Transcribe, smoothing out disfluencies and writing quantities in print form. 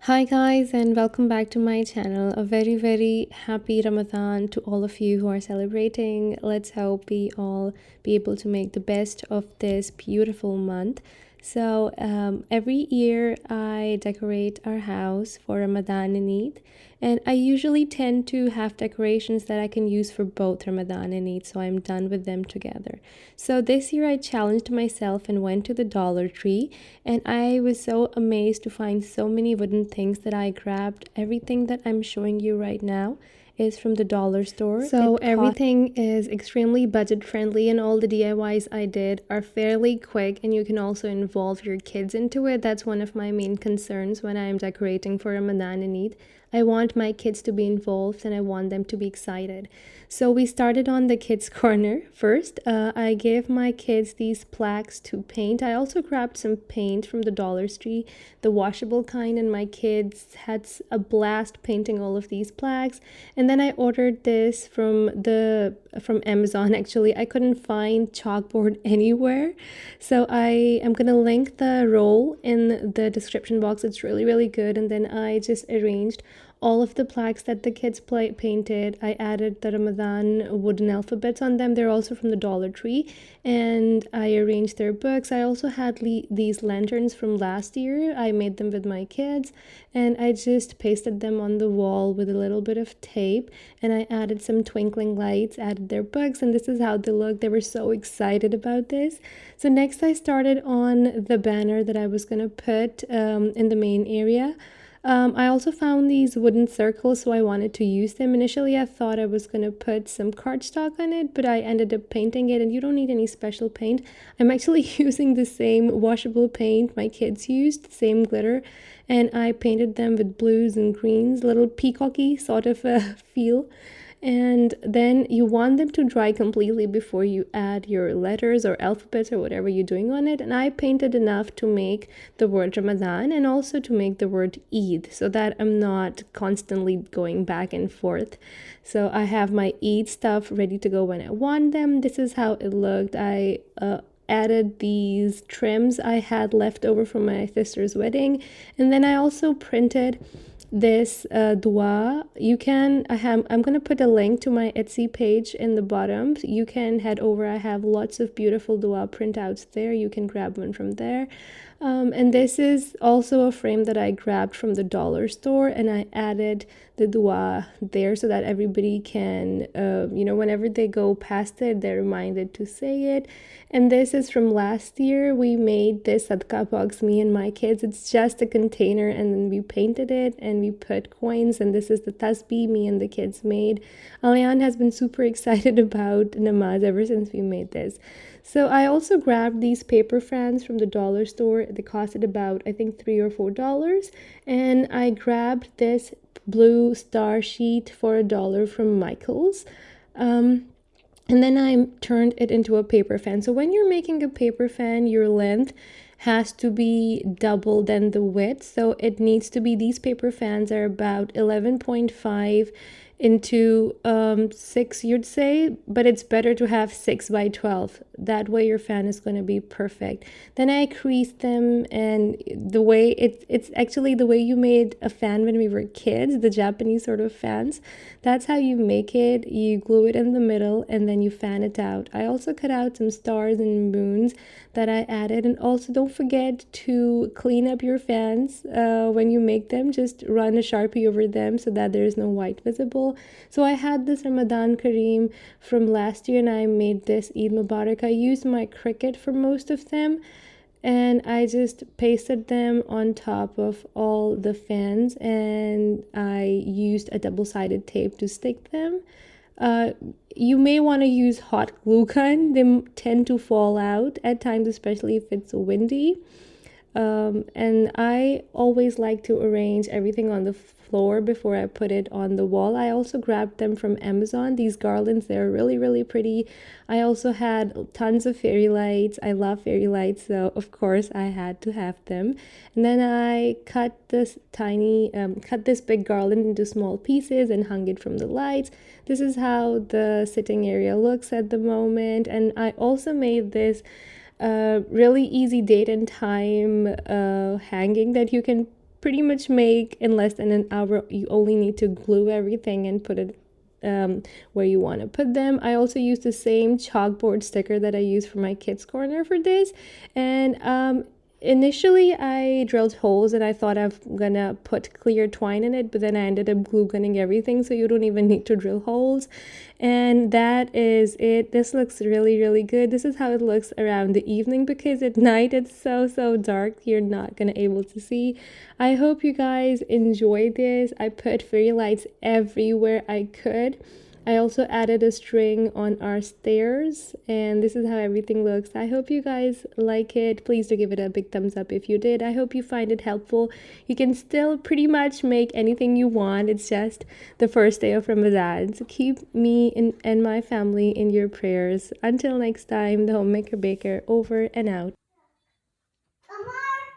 Hi guys, and welcome back to my channel. A very happy Ramadan to all of you who are celebrating. Let's hope we all be able to make the best of this beautiful month. Every year I decorate our house for Ramadan and Eid, and I usually tend to have decorations that I can use for both Ramadan and Eid, so I'm done with them together. So this year I challenged myself and went to the Dollar Tree, and I was so amazed to find so many wooden things that I grabbed. Everything that I'm showing you right now is from the dollar store. So everything is extremely budget friendly, and all the DIYs I did are fairly quick, and you can also involve your kids into it. That's one of my main concerns when I'm decorating for Ramadan and Eid. I want my kids to be involved and I want them to be excited. So we started on the kids corner first. I gave my kids these plaques to paint. I also grabbed some paint from the Dollar Tree, the washable kind, and my kids had a blast painting all of these plaques. And then I ordered this from Amazon. Actually, I couldn't find chalkboard anywhere, so I am gonna link the roll in the description box. It's really good. And then I just arranged all of the plaques that the kids painted. I added the Ramadan wooden alphabets on them. They're also from the Dollar Tree. And I arranged their books. I also had these lanterns from last year. I made them with my kids, and I just pasted them on the wall with a little bit of tape, and I added some twinkling lights, added their books, and this is how they look. They were so excited about this. So next I started on the banner that I was going to put in the main area. I also found these wooden circles, so I wanted to use them. Initially, I thought I was going to put some cardstock on it, but I ended up painting it, and you don't need any special paint. I'm actually using the same washable paint my kids used, same glitter, and I painted them with blues and greens, little peacocky sort of a feel. And then you want them to dry completely before you add your letters or alphabets or whatever you're doing on it. And I painted enough to make the word Ramadan and also to make the word Eid, so that I'm not constantly going back and forth. So I have my Eid stuff ready to go when I want them. This is how it looked. I added these trims I had left over from my sister's wedding, and then I also printed this dua. I'm gonna put a link to my Etsy page in the bottom. You can head over. I have lots of beautiful dua printouts there. You can grab one from there. And this is also a frame that I grabbed from the dollar store, and I added the dua there so that everybody can, whenever they go past it, they're reminded to say it. And this is from last year. We made this sadka box, me and my kids. It's just a container, and then we painted it and we put coins. And this is the tasbih me and the kids made. Alian has been super excited about namaz ever since we made this. So I also grabbed these paper fans from the dollar store. They costed about, I think, $3 or $4. And I grabbed this blue star sheet for $1 from Michael's. And then I turned it into a paper fan. So when you're making a paper fan, your length has to be double than the width. So it needs to be, these paper fans are about 11.5 into 6, you'd say, but it's better to have 6 by 12. That way your fan is going to be perfect. Then I creased them, and the way it's actually the way you made a fan when we were kids, the Japanese sort of fans. That's how you make it. You glue it in the middle and then you fan it out. I also cut out some stars and moons that I added. And also don't forget to clean up your fans when you make them. Just run a Sharpie over them so that there is no white visible. So I had this Ramadan Kareem from last year, and I made this Eid Mubarak. I used my Cricut for most of them, and I just pasted them on top of all the fans, and I used a double-sided tape to stick them. You may want to use hot glue gun. They tend to fall out at times, especially if it's windy. And I always like to arrange everything on the floor before I put it on the wall. I also grabbed them from Amazon, these garlands. They're really pretty. I also had tons of fairy lights. I love fairy lights, so of course I had to have them. And then I cut this big garland into small pieces and hung it from the lights. This is how the sitting area looks at the moment. And I also made this really easy date and time hanging that you can pretty much make in less than an hour. You only need to glue everything and put it where you want to put them. I also use the same chalkboard sticker that I use for my kids corner for this. And initially I drilled holes and I thought I'm gonna put clear twine in it, but then I ended up glue gunning everything, so you don't even need to drill holes. And that is it. This looks really good. This is how it looks around the evening, because at night it's so dark, you're not gonna able to see. I hope you guys enjoy this. I put fairy lights everywhere I could. I also added a string on our stairs, and this is how everything looks. I hope you guys like it. Please do give it a big thumbs up if you did. I hope you find it helpful. You can still pretty much make anything you want. It's just the first day of Ramadan. So keep me and my family in your prayers. Until next time, the homemaker baker over and out.